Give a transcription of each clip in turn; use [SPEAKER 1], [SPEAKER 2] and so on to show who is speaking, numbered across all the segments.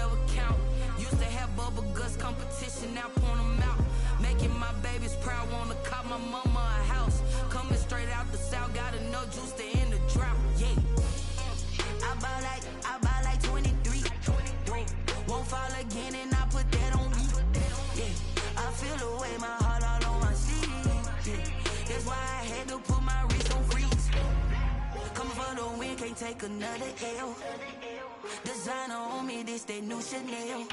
[SPEAKER 1] never count. Used to have bubble guts competition, now point them out. Making my babies proud, wanna cop my mama a house. Coming straight out the south, got enough juice to end the drought. Yeah. I buy like 23. Won't fall again and I put that on me. Yeah. I feel the way, my heart all on my sleeve. Yeah. That's why I had to put my wrist on freeze. Coming for the win, can't take another L. Designer on me, this that new Chanel.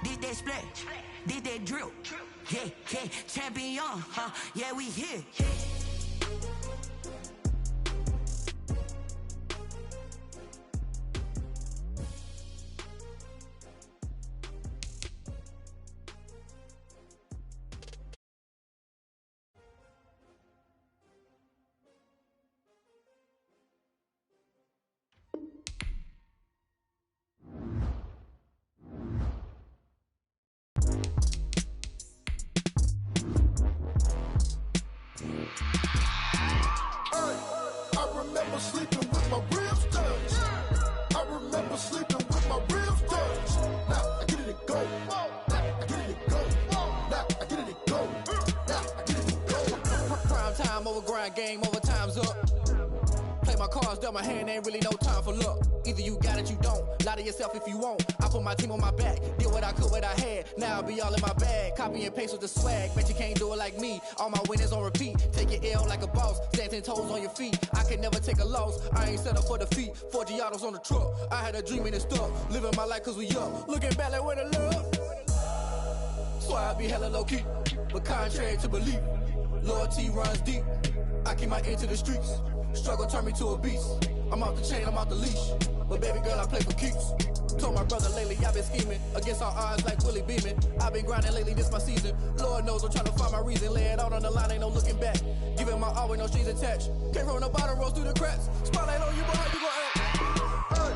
[SPEAKER 1] This that splash, this that drill. Yeah, yeah, champion, huh? Yeah, we here.
[SPEAKER 2] Sleeping with my ribs touched. I remember sleeping with my ribs touched. Now I get it to go. Now I get it to go. Now I get it to go. Now I get it to go.
[SPEAKER 3] Prime time over grind game, over time's up. Play my cards, dealt my hand, ain't really no time for luck. Either you got it, you don't. Lie to yourself if you won't. I put my team on my back, did what I could, what I had. Now I'll be all in my bag. Copy and paste with the swag. Bet you can't do it like me. All my winners on repeat. Take your L like a boss. Stand 10 toes on your feet. I can never take a loss. I ain't set up for defeat. 4 Giottos on the truck. I had a dream and it stuck. Living my life cause we up. Looking back like where the love. So I be hella low key. But contrary to belief, loyalty runs deep. I keep my ear to the streets. Struggle turned me to a beast. I'm off the chain, I'm off the leash. But baby girl, I play for keeps. Told my brother lately, I've been scheming. Against all odds like Willie Beeman. I've been grinding lately, this my season. Lord knows I'm trying to find my reason. Lay it out on the line, ain't no looking back. Giving my all with no strings attached. Came from the bottom, rose through the cracks. Spotlight on you, boy, how you gon' act?
[SPEAKER 2] Hey,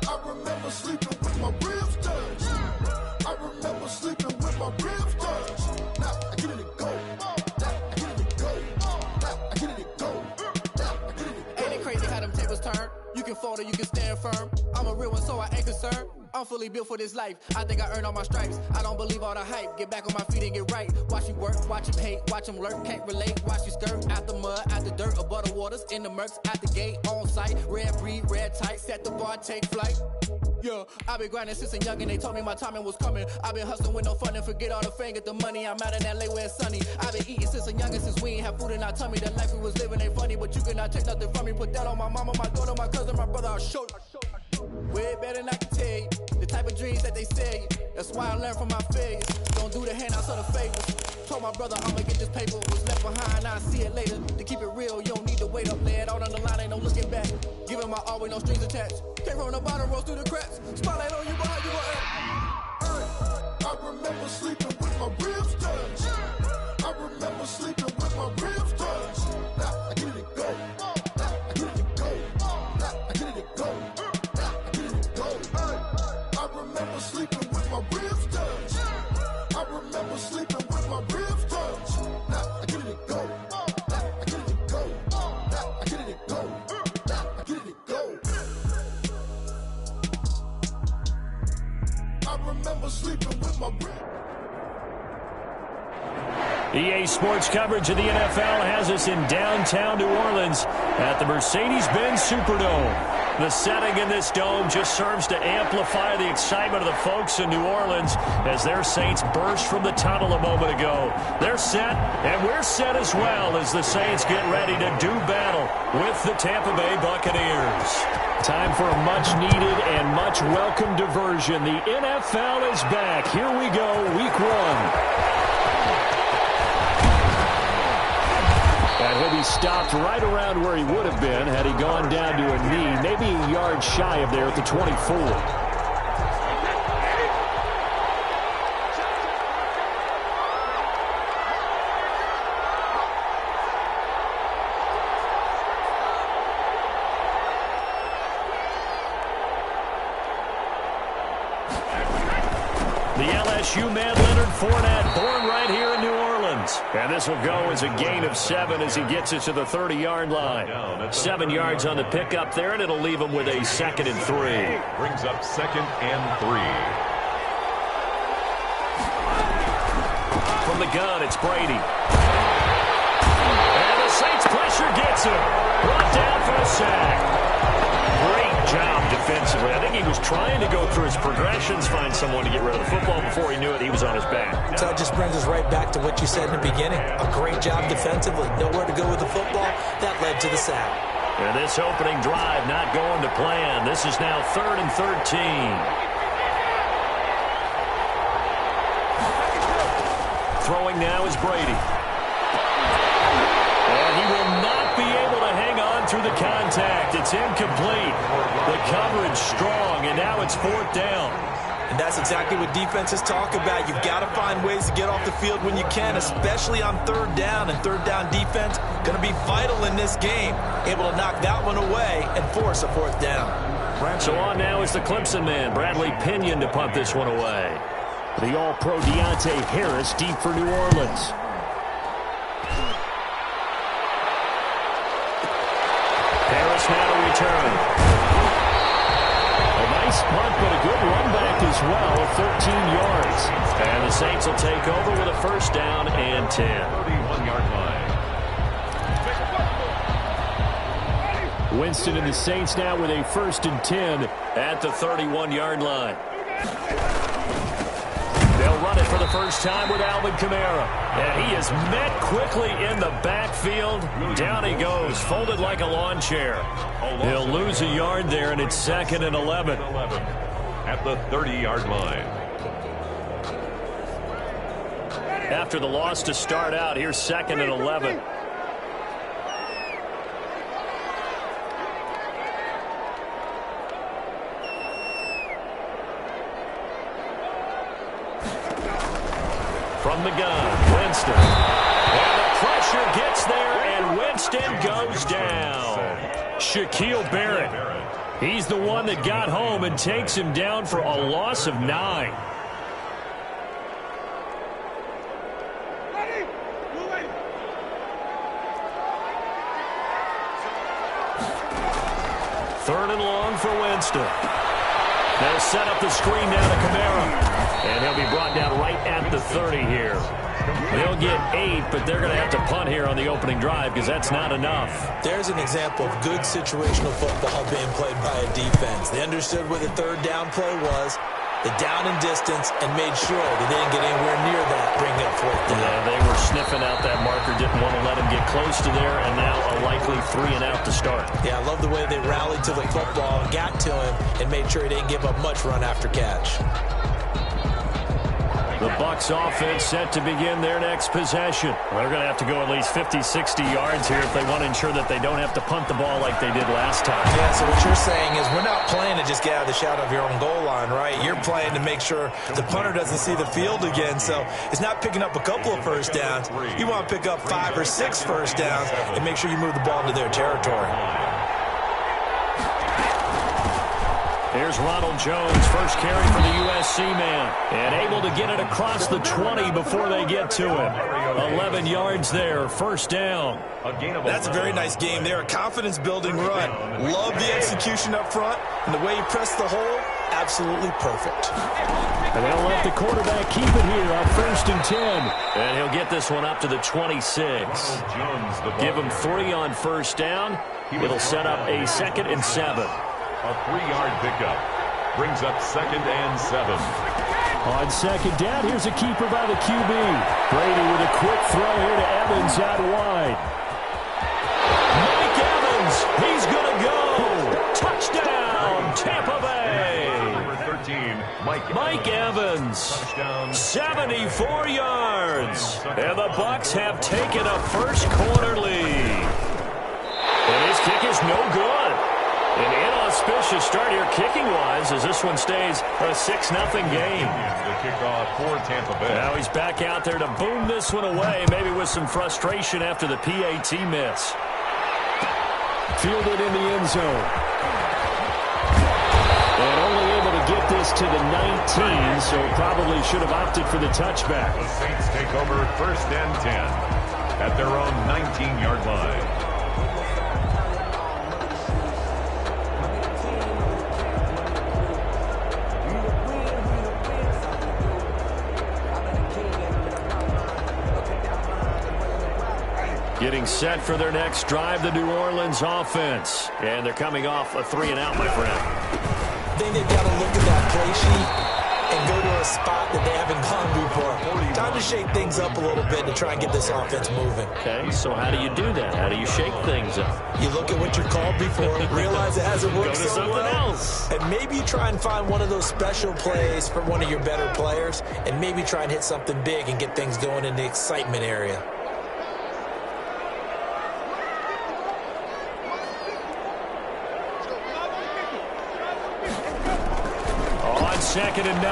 [SPEAKER 2] I remember sleeping with my ribs touched. I remember sleeping with my ribs touched. Now I get it to go. Now I get it to go. Now I get it to go.
[SPEAKER 3] Ain't it crazy how them tables turn? You can fold or you can stand firm. I'm a real one, so I ain't concerned. I'm fully built for this life. I think I earned all my stripes. I don't believe all the hype. Get back on my feet and get right. Watch you work, watch him hate, watch him lurk. Can't relate, watch you skirt. Out the mud, out the dirt, above the waters, in the murks, out the gate, on site. Red breed, red tight, set the bar, take flight. Yeah, I've been grinding since a young and they told me my timing was coming. I've been hustling with no fun and forget all the fame, get the money. I'm out in LA where it's sunny. I've been eating since a youngin', since we ain't have food in our tummy. The life we was living ain't funny, but you cannot take nothing from me. Put that on my mama, my daughter, my cousin, my brother, I'll show you. Way better than I can tell you. The type of dreams that they sell you. That's why I learned from my failures. Don't do the handouts or the favors. Told my brother I'ma get this paper. Was left behind, I'll see it later. To keep it real, you don't need to wait up. Lay it out on the line, ain't no looking back. Giving my all with no strings attached. Came from the bottom, rose through the cracks. Spotlight on you, boy, how you gon' act?
[SPEAKER 2] Hey, I remember sleeping with my ribs touched. I remember sleeping with my ribs touched. Now I get it to go. Now I get it to go. Now I get it to go. Now I get it to go. Hey, I remember sleeping with my ribs touched. I remember sleeping with my ribs touched. Now I get it to go. Now I get it to go. Now I get it to go. Now I get it to go. I remember sleeping with my ribs.
[SPEAKER 4] EA Sports coverage of the NFL has us in downtown New Orleans at the Mercedes-Benz Superdome. The setting in this dome just serves to amplify the excitement of the folks in New Orleans as their Saints burst from the tunnel a moment ago. They're set, and we're set as well as the Saints get ready to do battle with the Tampa Bay Buccaneers. Time for a much-needed and much-welcome diversion. The NFL is back. Here we go, Week 1. And he'll be stopped right around where he would have been had he gone down to a knee, maybe a yard shy of there at the 24. The LSU man Leonard Fournette, born right here in New Orleans. yards. And this will go as a gain of 7 as he gets it to the 30-yard line. 7 yards on the pickup there, and it'll leave him with a 2nd and 3.
[SPEAKER 5] Brings up 2nd and 3.
[SPEAKER 4] From the gun, it's Brady. And the Saints pressure gets him. Brought down for a sack. Great job defensively. I think he was trying to go through his progressions, find someone to get rid of the football. Before he knew it, he was on his back.
[SPEAKER 6] So that just brings us right back to what you said in the beginning. A great job defensively. Nowhere to go with the football. That led to the sack.
[SPEAKER 4] And this opening drive not going to plan. This is now 3rd and 13. Throwing now is Brady. And he will not be able to hang on through the contact. It's incomplete. The coverage strong, and now it's 4th down.
[SPEAKER 6] And that's exactly what defenses talk about. You've got to find ways to get off the field when you can, especially on 3rd down. And 3rd down defense going to be vital in this game. Able to knock that one away and force a 4th down.
[SPEAKER 4] So on now is the Clemson man, Bradley Pinion, to punt this one away. The All-Pro Deontay Harris deep for New Orleans. Harris now to return. A nice punt, but a good run back as well, 13 yards. And the Saints will take over with a 1st down and 10.
[SPEAKER 5] 31-yard line.
[SPEAKER 4] Winston and the Saints now with a 1st and 10 at the 31-yard line. They'll run it for the first time with Alvin Kamara. And he is met quickly in the backfield. Down he goes, folded like a lawn chair. He'll lose a yard there, and it's 2nd and 11.
[SPEAKER 5] At the 30-yard line.
[SPEAKER 4] After the loss to start out, here's 2nd and 11. From the gun, Winston. And the pressure gets there, and Winston goes down. Shaquille Barrett. He's the one that got home and takes him down for a loss of 9. Third and long for Winston. They'll set up the screen down to Kamara. And he'll be brought down right at the 30 here. They'll get 8, but they're going to have to punt here on the opening drive because that's not enough.
[SPEAKER 6] There's an example of good situational football being played by a defense. They understood where the 3rd down play was, the down and distance, and made sure they didn't get anywhere near that, bring up 4th down.
[SPEAKER 4] Yeah, they were sniffing out that marker, didn't want to let him get close to there, and now a likely 3 and out to start.
[SPEAKER 6] Yeah, I love the way they rallied to the football and got to him and made sure he didn't give up much run after catch.
[SPEAKER 4] The Bucs offense set to begin their next possession. They're going to have to go at least 50, 60 yards here if they want to ensure that they don't have to punt the ball like they did last time.
[SPEAKER 6] Yeah, so what you're saying is we're not playing to just get out of the shadow of your own goal line, right? You're playing to make sure the punter doesn't see the field again. So it's not picking up a couple of 1st downs. You want to pick up 5 or 6 1st downs and make sure you move the ball into their territory.
[SPEAKER 4] Here's Ronald Jones, first carry for the USC man, and able to get it across the 20 before they get to him. 11 yards there, 1st down.
[SPEAKER 6] That's a very nice game there, a confidence-building run. Love the execution up front, and the way he pressed the hole, absolutely perfect.
[SPEAKER 4] And they'll let the quarterback keep it here on 1st and 10. And he'll get this one up to the 26. Give him 3 on 1st down. It'll set up a 2nd and 7.
[SPEAKER 5] A 3-yard pickup. Brings up 2nd and 7.
[SPEAKER 4] On 2nd down, here's a keeper by the QB. Brady with a quick throw here to Evans out wide. Mike Evans, he's going to go. Touchdown, Tampa Bay.
[SPEAKER 5] Number 13,
[SPEAKER 4] Mike Evans, 74 yards. And the Bucs have taken a first-quarter lead. And his kick is no good. An inauspicious start here kicking-wise as this one stays a 6-0 game.
[SPEAKER 5] The kickoff for Tampa Bay.
[SPEAKER 4] Now he's back out there to boom this one away, maybe with some frustration after the PAT miss. Fielded in the end zone. And only able to get this to the 19, so probably should have opted for the touchback.
[SPEAKER 5] The Saints take over 1st and 10 at their own 19-yard line.
[SPEAKER 4] Getting set for their next drive, the New Orleans offense. And they're coming off a 3-and-out, my friend.
[SPEAKER 6] I think they've got to look at that play sheet and go to a spot that they haven't gone before. Time to shake things up a little bit to try and get this offense moving.
[SPEAKER 4] Okay, so how do you do that? How do you shake things up?
[SPEAKER 6] You look at what you're called before, realize it hasn't worked
[SPEAKER 4] Go to
[SPEAKER 6] so
[SPEAKER 4] something
[SPEAKER 6] well,
[SPEAKER 4] else.
[SPEAKER 6] and maybe you try and find one of those special plays from one of your better players, and maybe try and hit something big and get things going in the excitement area.
[SPEAKER 4] On 2nd and 9,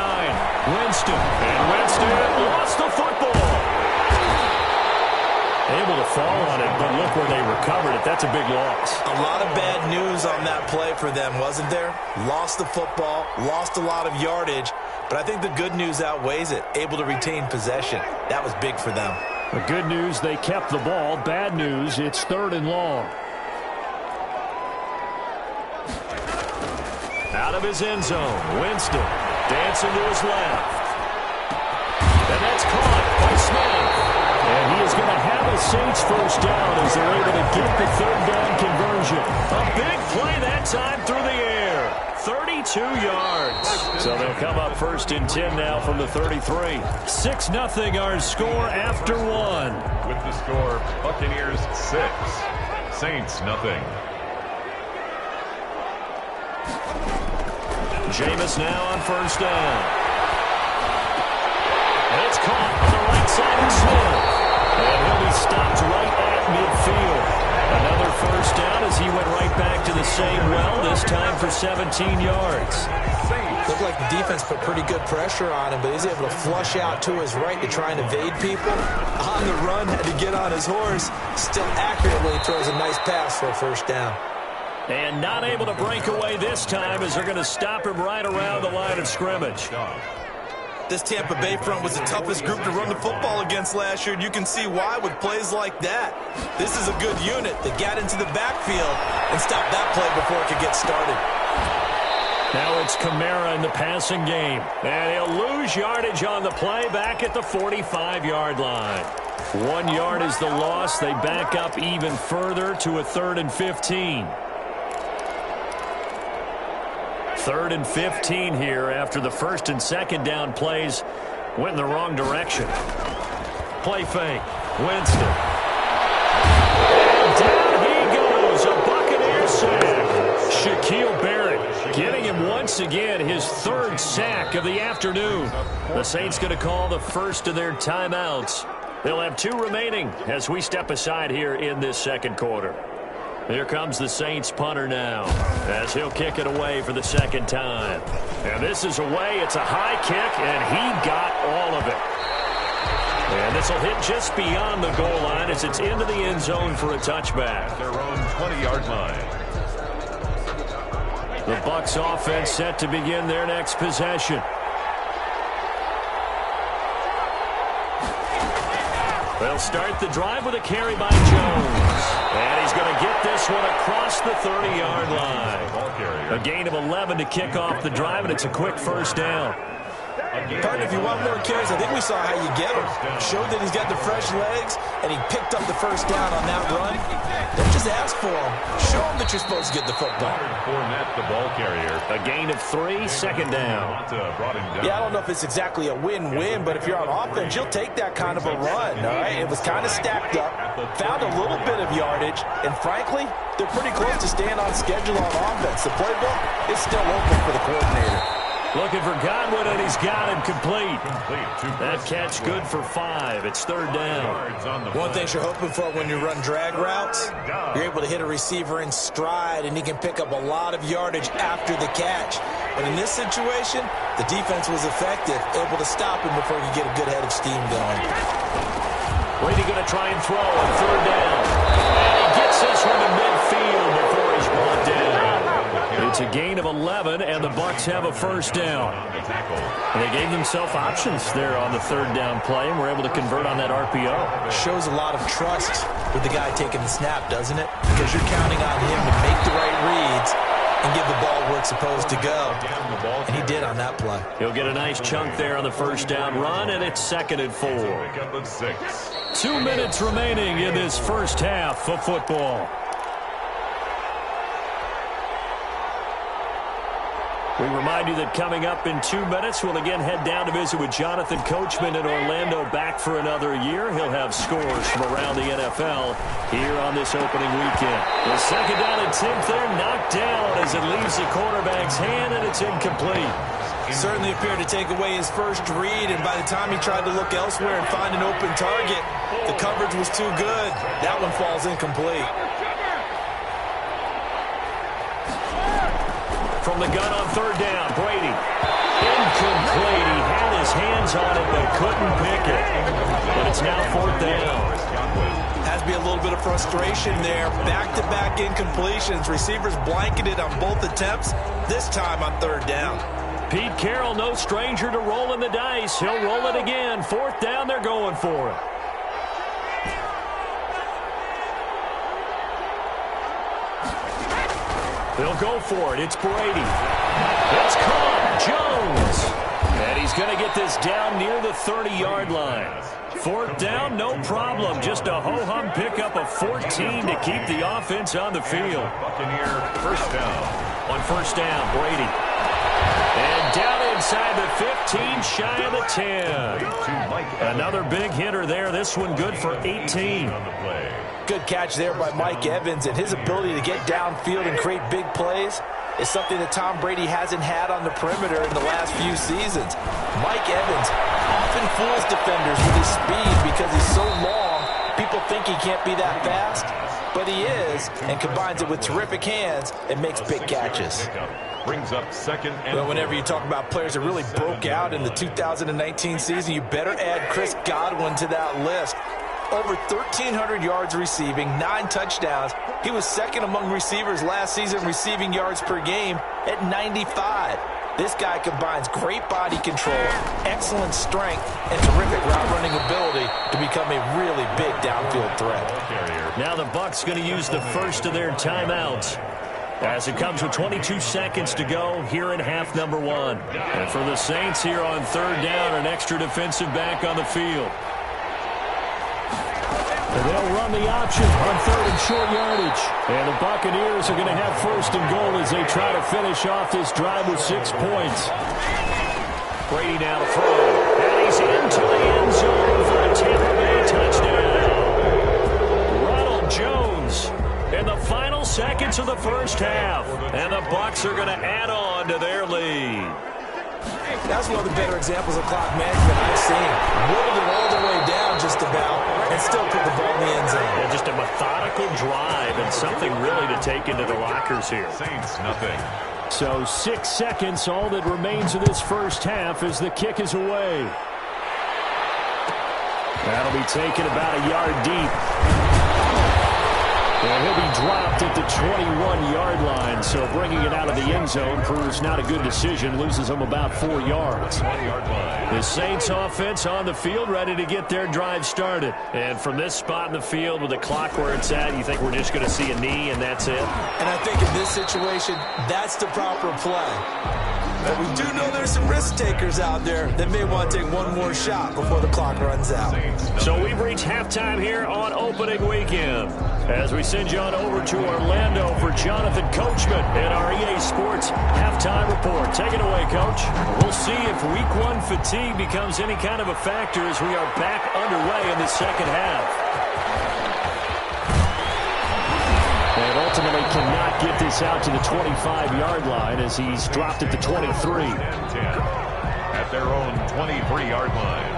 [SPEAKER 4] Winston. And Winston lost the football. Able to fall on it, but look where they recovered it. That's a big loss.
[SPEAKER 6] A lot of bad news on that play for them, wasn't there? Lost the football, lost a lot of yardage, but I think the good news outweighs it. Able to retain possession. That was big for them.
[SPEAKER 4] The good news, they kept the ball. Bad news, it's 3rd and long. Out of his end zone, Winston dancing to his left. And that's caught by Smith. And he is going to have a Saints first down as they're able to get the 3rd down conversion. A big play that time through the air. 32 yards. So they'll come up 1st and 10 now from the 33. 6-0 our score after 1.
[SPEAKER 5] With the score, Buccaneers 6, Saints nothing.
[SPEAKER 4] Jameis now on 1st down. And it's caught on the right side of Smith. And he'll be stopped right at midfield. Another 1st down as he went right back to the same well, this time for 17 yards.
[SPEAKER 6] Looked like the defense put pretty good pressure on him, but he's able to flush out to his right to try and evade people. On the run, had to get on his horse. Still accurately throws a nice pass for a 1st down.
[SPEAKER 4] And not able to break away this time as they're going to stop him right around the line of scrimmage.
[SPEAKER 6] This Tampa Bay front was the toughest group to run the football against last year, and you can see why with plays like that. This is a good unit that got into the backfield and stopped that play before it could get started.
[SPEAKER 4] Now it's Kamara in the passing game. And he'll lose yardage on the play back at the 45-yard line. 1 yard is the loss. They back up even further to a 3rd and 15. 3rd and 15 here after the 1st and 2nd down plays went in the wrong direction. Play fake. Winston. And down he goes. A Buccaneer sack. Shaquille Barrett getting him once again his 3rd sack of the afternoon. The Saints going to call the first of their timeouts. They'll have 2 remaining as we step aside here in this 2nd quarter. Here comes the Saints punter now as he'll kick it away for the 2nd time. And this is away. It's a high kick, and he got all of it. And this will hit just beyond the goal line as it's into the end zone for a touchback.
[SPEAKER 5] Their own 20-yard line.
[SPEAKER 4] The Bucs offense set to begin their next possession. They'll start the drive with a carry by Jones. And he's going to get this one across the 30-yard line. A gain of 11 to kick off the drive, and it's a quick 1st down.
[SPEAKER 6] Partner, if you want more carries, I think we saw how you get him. Showed that he's got the fresh legs, and he picked up the 1st down on that run. Don't just ask for him. Show him that you're supposed to get the football.
[SPEAKER 5] Fournette, the ball carrier.
[SPEAKER 4] A gain of 3, 2nd down.
[SPEAKER 6] Yeah, I don't know if it's exactly a win-win, but if you're on offense, you'll take that kind of a run, all right? It was kind of stacked up, found a little bit of yardage, and frankly, they're pretty close to staying on schedule on offense. The playbook is still open for the coordinator.
[SPEAKER 4] Looking for Godwin, and he's got him complete. That catch good for 5. It's 3rd down.
[SPEAKER 6] One thing you're hoping for when you run drag routes, you're able to hit a receiver in stride, and he can pick up a lot of yardage after the catch. But in this situation, the defense was effective, able to stop him before he could get a good head of steam going.
[SPEAKER 4] Brady going to try and throw on 3rd down. And he gets this one to midfield before he's brought down. It's a gain of 11, and the Bucs have a first down. And they gave themselves options there on the third down play, and were able to convert on that RPO.
[SPEAKER 6] Shows a lot of trust with the guy taking the snap, doesn't it? Because you're counting on him to make the right reads and give the ball where it's supposed to go. And he did on that play.
[SPEAKER 4] He'll get a nice chunk there on the first down run, and it's 2nd and 4. 2 minutes remaining in this first half of football. We remind you that coming up in 2 minutes, we'll again head down to visit with Jonathan Coachman in Orlando, back for another year. He'll have scores from around the NFL here on this opening weekend. The second down attempt there knocked down as it leaves the quarterback's hand, and it's incomplete.
[SPEAKER 6] He certainly appeared to take away his first read, and by the time he tried to look elsewhere and find an open target, the coverage was too good. That one falls incomplete.
[SPEAKER 4] From the gun on third down, Brady. Incomplete. He had his hands on it but couldn't pick it. But it's now 4th down.
[SPEAKER 6] Has to be a little bit of frustration there. Back-to-back incompletions. Receivers blanketed on both attempts, this time on third down.
[SPEAKER 4] Pete Carroll, no stranger to rolling the dice. He'll roll it again. 4th down, they're going for it. They'll go for it. It's Brady. It's caught. Jones. And he's going to get this down near the 30-yard line. 4th down, no problem. Just a ho-hum pickup of 14 to keep the offense on the field.
[SPEAKER 5] Buccaneer first down.
[SPEAKER 4] On first down, Brady. And down inside the 15, shy of the 10. Another big hitter there. This one good for 18.
[SPEAKER 6] Good catch there by Mike Evans, and his ability to get downfield and create big plays is something that Tom Brady hasn't had on the perimeter in the last few seasons. Mike Evans often fools defenders with his speed because he's so long. People think he can't be that fast, but he is, and combines it with terrific hands and makes big catches.
[SPEAKER 5] Brings up 2nd and
[SPEAKER 6] Well, whenever you talk about players that really broke out in the 2019 season, you better add Chris Godwin to that list. Over 1,300 yards receiving, 9 touchdowns. He was 2nd among receivers last season receiving yards per game at 95. This guy combines great body control, excellent strength, and terrific route running ability to become a really big downfield threat.
[SPEAKER 4] Now the Bucs going to use the first of their timeouts, as it comes with 22 seconds to go here in half number 1. And for the Saints here on third down, an extra defensive back on the field. And they'll run the option on 3rd and short yardage. And the Buccaneers are going to have 1st and goal as they try to finish off this drive with 6 points. Brady now to throw. And he's into the end zone for a Tampa Bay touchdown. Ronald Jones in the final seconds of the first half. And the Bucs are going to add on to their lead.
[SPEAKER 6] That's one of the better examples of clock management I've seen. Whittled it all the way down just about and still put the ball in the end zone.
[SPEAKER 4] Yeah, just a methodical drive and something really to take into the lockers here.
[SPEAKER 5] Saints nothing.
[SPEAKER 4] So 6 seconds, all that remains of this first half as the kick is away. That'll be taken about a yard deep. And he'll be dropped at the 21-yard line, so bringing it out of the end zone proves not a good decision, loses him about 4 yards. The Saints offense on the field, ready to get their drive started. And from this spot in the field with the clock where it's at, you think we're just going to see a knee and that's it?
[SPEAKER 6] And I think in this situation, that's the proper play. But we do know there's some risk takers out there that may want to take one more shot before the clock runs out.
[SPEAKER 4] So we've reached halftime here on opening weekend, as we send you on over to Orlando for Jonathan Coachman in our EA Sports halftime report. Take it away, Coach. We'll see if week 1 fatigue becomes any kind of a factor as we are back underway in the second half. And ultimately cannot get this out to the 25-yard line as he's dropped at the 23.
[SPEAKER 5] At their own 23-yard line.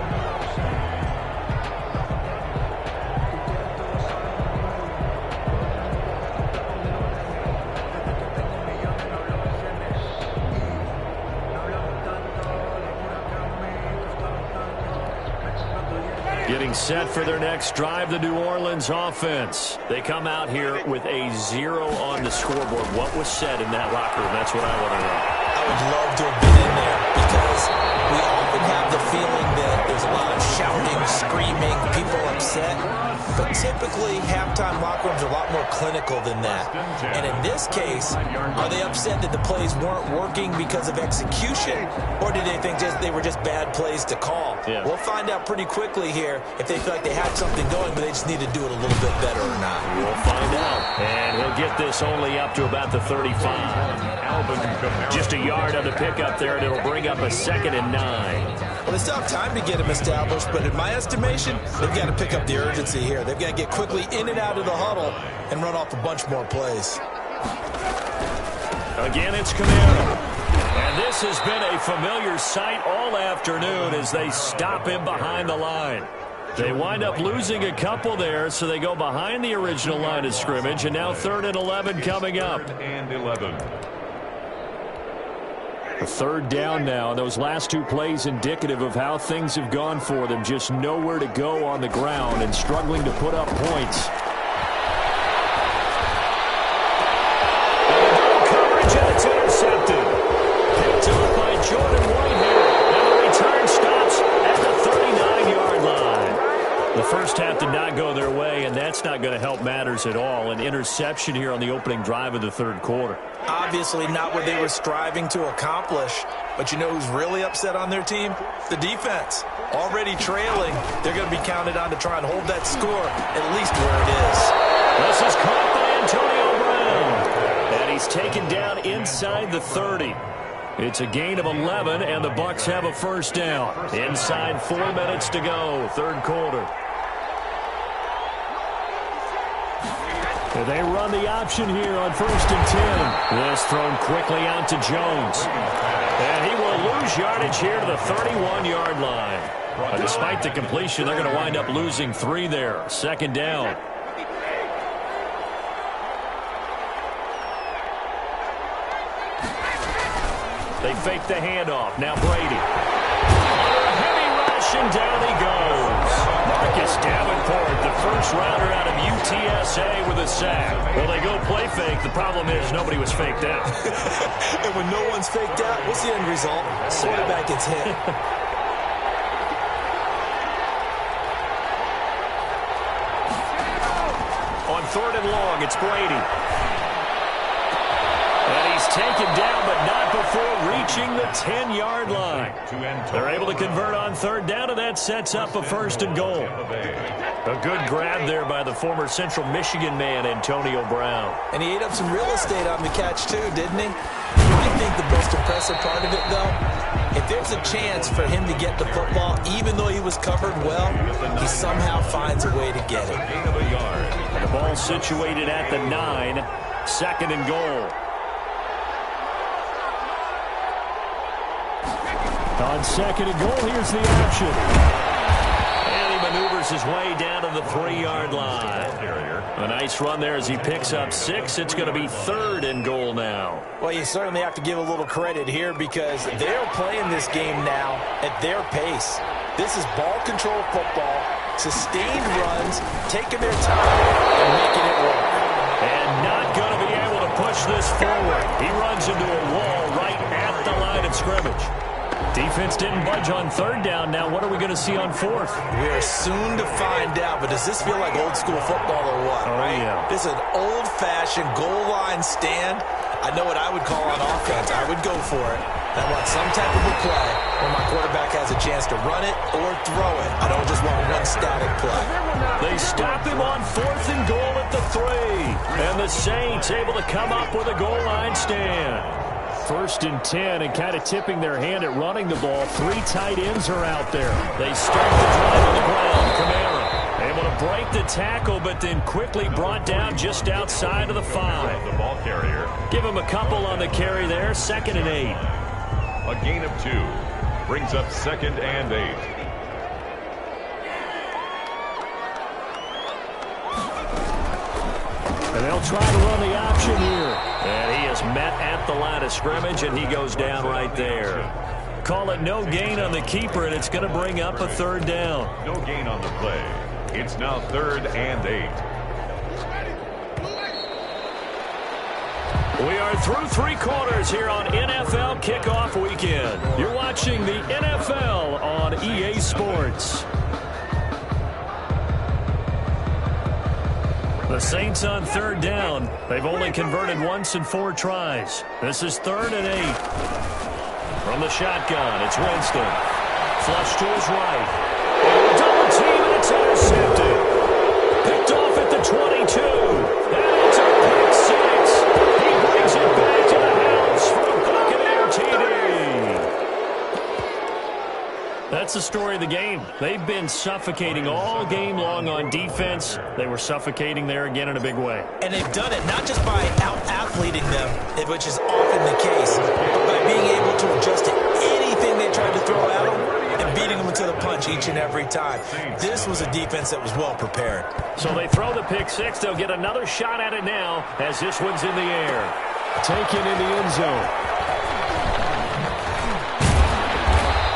[SPEAKER 4] Getting set for their next drive, the New Orleans offense. They come out here with a 0 on the scoreboard. What was said in that locker room? That's what I want to know.
[SPEAKER 6] I would love to have been in there because we often have the feeling that there's a lot of shouting, screaming, people upset. But typically, halftime locker rooms are a lot more clinical than that. And in this case, are they upset that the plays weren't working because of execution? Or did they think they were just bad plays to call?
[SPEAKER 4] Yeah.
[SPEAKER 6] We'll find out pretty quickly here if they feel like they had something going, but they just need to do it a little bit better or not.
[SPEAKER 4] We'll find out. And he'll get this only up to about the 35. Just a yard on the pickup there, and it'll bring up a 2nd and 9.
[SPEAKER 6] Well, they still have time to get him established, but in my estimation, they've got to pick up the urgency here. They've got to get quickly in and out of the huddle and run off a bunch more plays.
[SPEAKER 4] Again, it's Kamara. And this has been a familiar sight all afternoon as they stop him behind the line. They wind up losing a couple there, so they go behind the original line of scrimmage, and now 3rd and 11 coming up.
[SPEAKER 5] 3rd and 11.
[SPEAKER 4] A 3rd down now. Those last 2 plays indicative of how things have gone for them. Just nowhere to go on the ground and struggling to put up points. Coverage, and it's intercepted. Picked up by Jordan Whitehead. And the return stops at the 39-yard line. The first half did not go their way, and that's not going to help matters at all. An interception here on the opening drive of the 3rd quarter.
[SPEAKER 6] Obviously not what they were striving to accomplish. But you know who's really upset on their team? The defense. Already trailing. They're going to be counted on to try and hold that score at least where it is.
[SPEAKER 4] This is caught by Antonio Brown. And he's taken down inside the 30. It's a gain of 11, and the Bucs have a first down. Inside 4 minutes to go, 3rd quarter. They run the option here on 1st and 10. This thrown quickly out to Jones. And he will lose yardage here to the 31-yard line. But despite the completion, they're going to wind up losing 3 there. 2nd down. They fake the handoff. Now Brady. Under a heavy rush, and down he goes. Marcus Davenport, the first rounder out of UTSA with a sack. Well, they go play fake. The problem is nobody was faked out.
[SPEAKER 6] And when no one's faked out, what's the end result? Quarterback gets hit.
[SPEAKER 4] On 3rd and long, it's Brady. And he's taken down, but not before reaching the 10-yard line. They're able to convert on 3rd down, and that sets up a 1st and goal. A good grab there by the former Central Michigan man, Antonio Brown.
[SPEAKER 6] And he ate up some real estate on the catch, too, didn't he? I think the most impressive part of it, though, if there's a chance for him to get the football, even though he was covered well, he somehow finds a way to get it.
[SPEAKER 4] And the ball situated at the 9, 2nd and goal. On 2nd and goal, here's the action. And he maneuvers his way down to the 3-yard line. A nice run there as he picks up 6. It's going to be 3rd and goal now.
[SPEAKER 6] Well, you certainly have to give a little credit here because they're playing this game now at their pace. This is ball control football, sustained runs, taking their time, and making it work.
[SPEAKER 4] And not going to be able to push this forward. He runs into a wall right at the line of scrimmage. Defense didn't budge on 3rd down. Now what are we going to see on 4th?
[SPEAKER 6] We are soon to find out, but does this feel like old school football or what?
[SPEAKER 4] Oh,
[SPEAKER 6] right?
[SPEAKER 4] Yeah.
[SPEAKER 6] This is an old-fashioned goal line stand. I know what I would call on offense. I would go for it. I want some type of a play where my quarterback has a chance to run it or throw it. I don't just want one static play.
[SPEAKER 4] They stop him on 4th and goal at the 3. And the Saints able to come up with a goal line stand. 1st and 10, and kind of tipping their hand at running the ball. 3 tight ends are out there. They start the drive on the ground. Kamara able to break the tackle, but then quickly brought down just outside of the 5.
[SPEAKER 5] The ball carrier.
[SPEAKER 4] Give him a couple on the carry there. 2nd and 8.
[SPEAKER 5] A gain of 2. Brings up 2nd and 8.
[SPEAKER 4] And they'll try to run the option here. And he is met at the line of scrimmage, and he goes down right there. Call it no gain on the keeper, and it's going to bring up a third down.
[SPEAKER 5] No gain on the play. It's now 3rd and 8.
[SPEAKER 4] We are through 3 quarters here on NFL Kickoff Weekend. You're watching the NFL on EA Sports. The Saints on 3rd down. They've only converted once in 4 tries. This is 3rd and 8. From the shotgun, it's Winston. Flush to his right. Double team, and it's intercepted. Picked off at the 22. And it's a pick 6. He brings it back to the house for a Buccaneer TD. That's the story of the game. They've been suffocating all game long on defense. They were suffocating there again in a big way.
[SPEAKER 6] And they've done it not just by out-athleting them, which is often the case, but by being able to adjust to anything they tried to throw at them and beating them into the punch each and every time. This was a defense that was well prepared.
[SPEAKER 4] So they throw the pick 6. They'll get another shot at it now as this one's in the air. Taken in the end zone.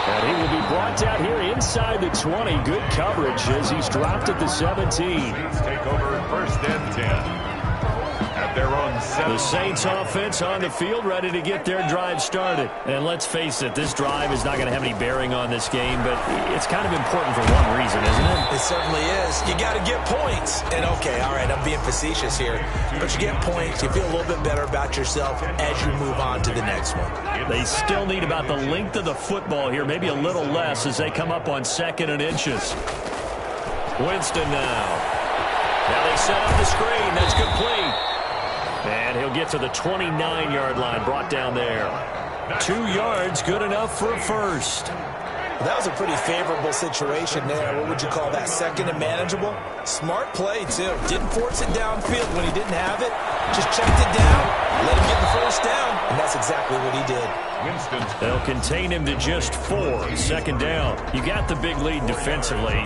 [SPEAKER 4] And he will be brought down here inside the 20. Good coverage as he's dropped at the 17.
[SPEAKER 5] Saints take over 1st and 10. At their own 7.
[SPEAKER 4] The Saints offense on the field, ready to get their drive started. And let's face it, this drive is not going to have any bearing on this game, but it's kind of important for one reason, isn't it?
[SPEAKER 6] It certainly is. You got to get points. And okay, all right, I'm being facetious here, but you get points, you feel a little bit better about yourself as you move on to the next one.
[SPEAKER 4] They still need about the length of the football here, maybe a little less as they come up on 2nd and inches. Winston now. Now they set up the screen. That's complete. And he'll get to the 29-yard line, brought down there. 2 yards, good enough for a first.
[SPEAKER 6] That was a pretty favorable situation there. What would you call that? 2nd and manageable? Smart play, too. Didn't force it downfield when he didn't have it. Just checked it down, let him get the first down, and that's exactly what he did.
[SPEAKER 5] Winston.
[SPEAKER 4] They'll contain him to just 4. 2nd down. You got the big lead defensively.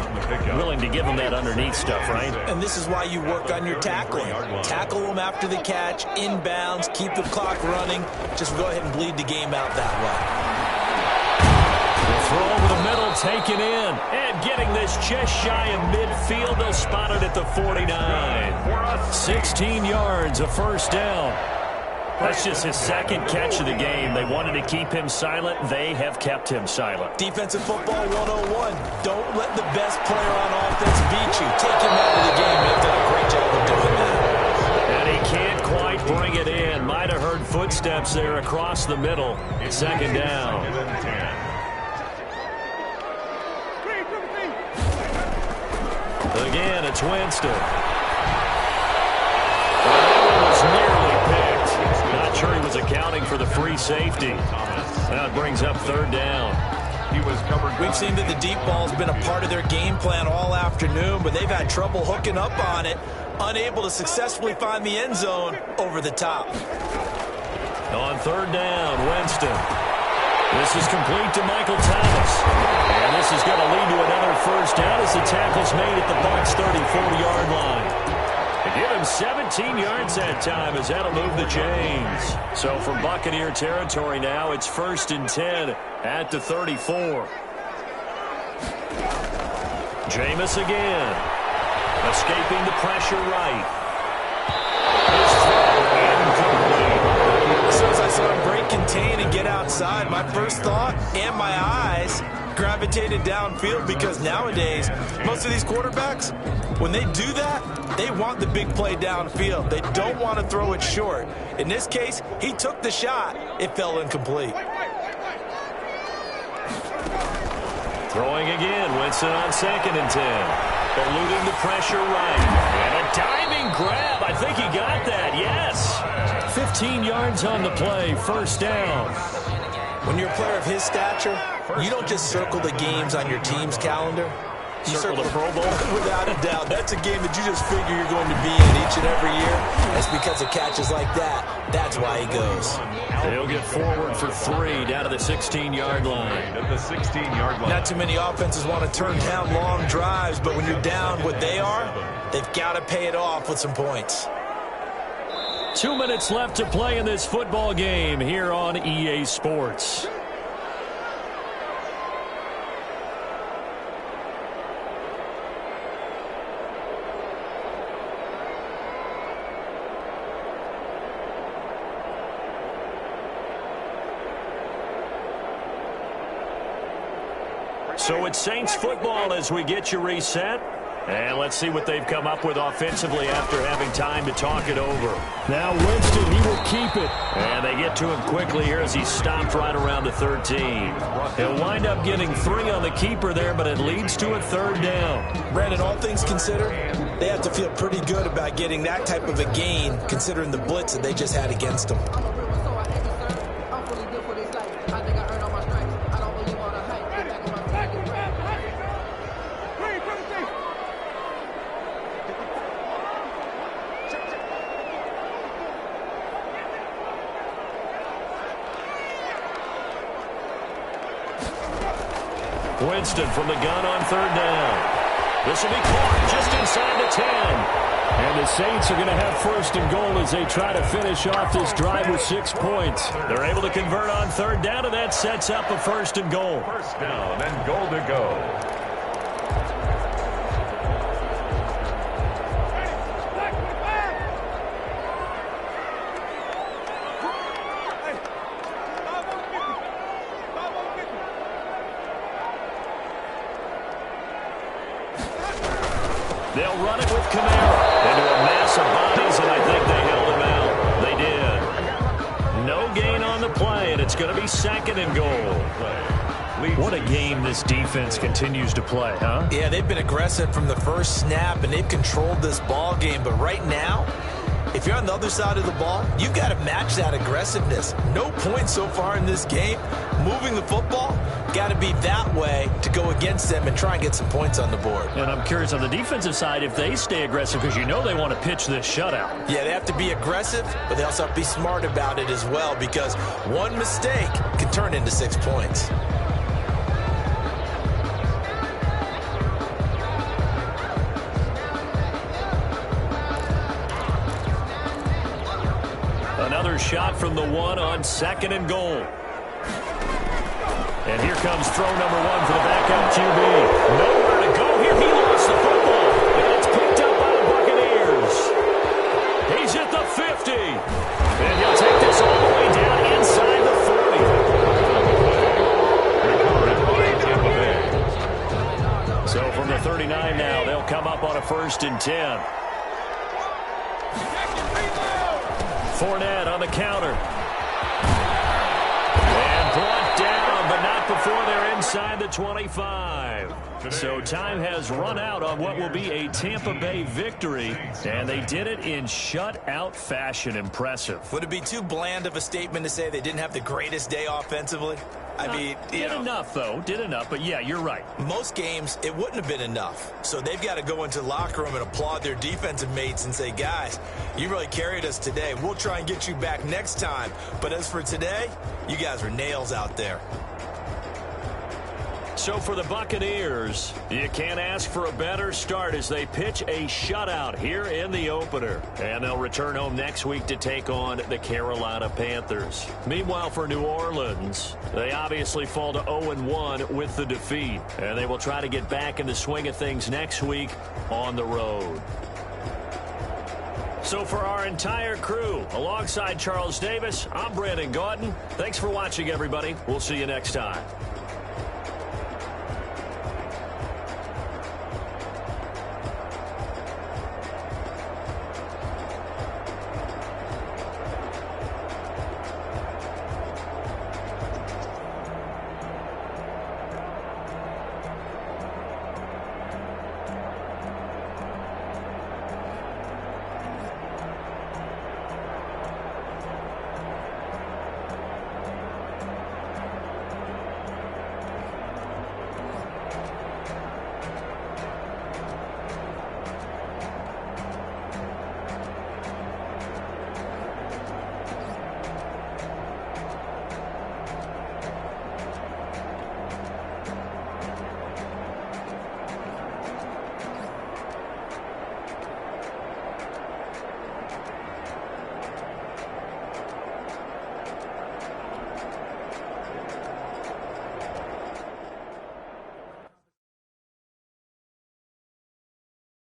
[SPEAKER 4] Willing to give him that underneath stuff, right?
[SPEAKER 6] And this is why you work on your tackling. Tackle them after the catch, inbounds, keep the clock running. Just go ahead and bleed the game out that way.
[SPEAKER 4] The throw over the middle, taken in. And getting this just shy of midfield. They'll spot it at the 49. 16 yards, a first down. That's just his 2nd catch of the game. They wanted to keep him silent. They have kept him silent.
[SPEAKER 6] Defensive football 101. Don't let the best player on offense beat you. Take him out of the game. They've done a great job of doing that.
[SPEAKER 4] And he can't quite bring it in. Might have heard footsteps there across the middle. 2nd down. Again, it's Winston. Was nearly picked. Not sure he was accounting for the free safety. Now it brings up 3rd down.
[SPEAKER 5] He was covered.
[SPEAKER 6] We've seen that the deep ball's been a part of their game plan all afternoon, but they've had trouble hooking up on it, unable to successfully find the end zone over the top.
[SPEAKER 4] On 3rd down, Winston. This is complete to Michael Thomas. And this is going to lead to another first down as the tackle's made at the Bucs' 34-yard line. They give him 17 yards that time as that'll move the chains. So from Buccaneer territory now, it's 1st and 10 at the 34. Jameis again. Escaping the pressure right. His throw incomplete.
[SPEAKER 6] As soon as I saw him break contain and get outside, my first thought and my eyes gravitated downfield, because nowadays, most of these quarterbacks, when they do that, they want the big play downfield. They don't want to throw it short. In this case, he took the shot. It fell incomplete.
[SPEAKER 4] Throwing again, Winston on 2nd and 10. Eluding the pressure right. And a diving grab. I think he got that, yes. 15 yards on the play, first down.
[SPEAKER 6] When you're a player of his stature, you don't just circle the games on your team's calendar. You circle the Pro Bowl. Without a doubt. That's a game that you just figure you're going to be in each and every year. That's because of catches like that. That's why he goes.
[SPEAKER 4] He'll get forward for 3 down to the 16-yard line.
[SPEAKER 5] At the 16-yard line.
[SPEAKER 6] Not too many offenses want to turn down long drives, but when you're down what they are, they've got to pay it off with some points.
[SPEAKER 4] 2 minutes left to play in this football game here on EA Sports. So it's Saints football as we get you reset. And let's see what they've come up with offensively after having time to talk it over.
[SPEAKER 7] Now Winston, he will keep it.
[SPEAKER 4] And they get to him quickly here as he stopped right around the 13. He'll wind up getting 3 on the keeper there, but it leads to a 3rd down.
[SPEAKER 6] Brandon, all things considered, they have to feel pretty good about getting that type of a gain considering the blitz that they just had against them.
[SPEAKER 4] Winston from the gun on 3rd down. This will be caught just inside the 10.
[SPEAKER 7] And the Saints are going to have 1st and goal as they try to finish off this drive with 6 points.
[SPEAKER 4] They're able to convert on 3rd down, and that sets up a 1st and goal.
[SPEAKER 5] 1st down and goal to go.
[SPEAKER 4] They'll run it with Kamara into a mass of bodies, and I think they held him out. They did. No gain on the play, and it's going to be 2nd and goal.
[SPEAKER 7] What a game this defense continues to play, huh?
[SPEAKER 6] Yeah, they've been aggressive from the first snap, and they've controlled this ball game. But right now, if you're on the other side of the ball, you've got to match that aggressiveness. No points so far in this game. Moving the football, got to be that way to go against them and try and get some points on the board.
[SPEAKER 4] And I'm curious on the defensive side if they stay aggressive, because you know they want to pitch this shutout.
[SPEAKER 6] Yeah, they have to be aggressive, but they also have to be smart about it as well, because one mistake can turn into 6 points.
[SPEAKER 4] Another shot from the 1 on 2nd and goal. And here comes throw number 1 for the backup QB. Nowhere to go here. He lost the football. And it's picked up by the Buccaneers. He's at the 50. And he'll take this all the way down inside the 40. So from the 39 now, they'll come up on a 1st and 10. Fournette on the counter. And brought down, but not before they're inside the 25. So time has run out on what will be a Tampa Bay victory, and they did it in shutout fashion. Impressive.
[SPEAKER 6] Would it be too bland of a statement to say they didn't have the greatest day offensively? I mean,
[SPEAKER 4] did enough, though. Did enough, but yeah, you're right.
[SPEAKER 6] Most games, it wouldn't have been enough. So they've got to go into the locker room and applaud their defensive mates and say, guys, you really carried us today. We'll try and get you back next time. But as for today, you guys were nails out there.
[SPEAKER 4] So for the Buccaneers, you can't ask for a better start as they pitch a shutout here in the opener. And they'll return home next week to take on the Carolina Panthers. Meanwhile, for New Orleans, they obviously fall to 0-1 with the defeat. And they will try to get back in the swing of things next week on the road. So for our entire crew, alongside Charles Davis, I'm Brandon Gaudin. Thanks for watching, everybody. We'll see you next time.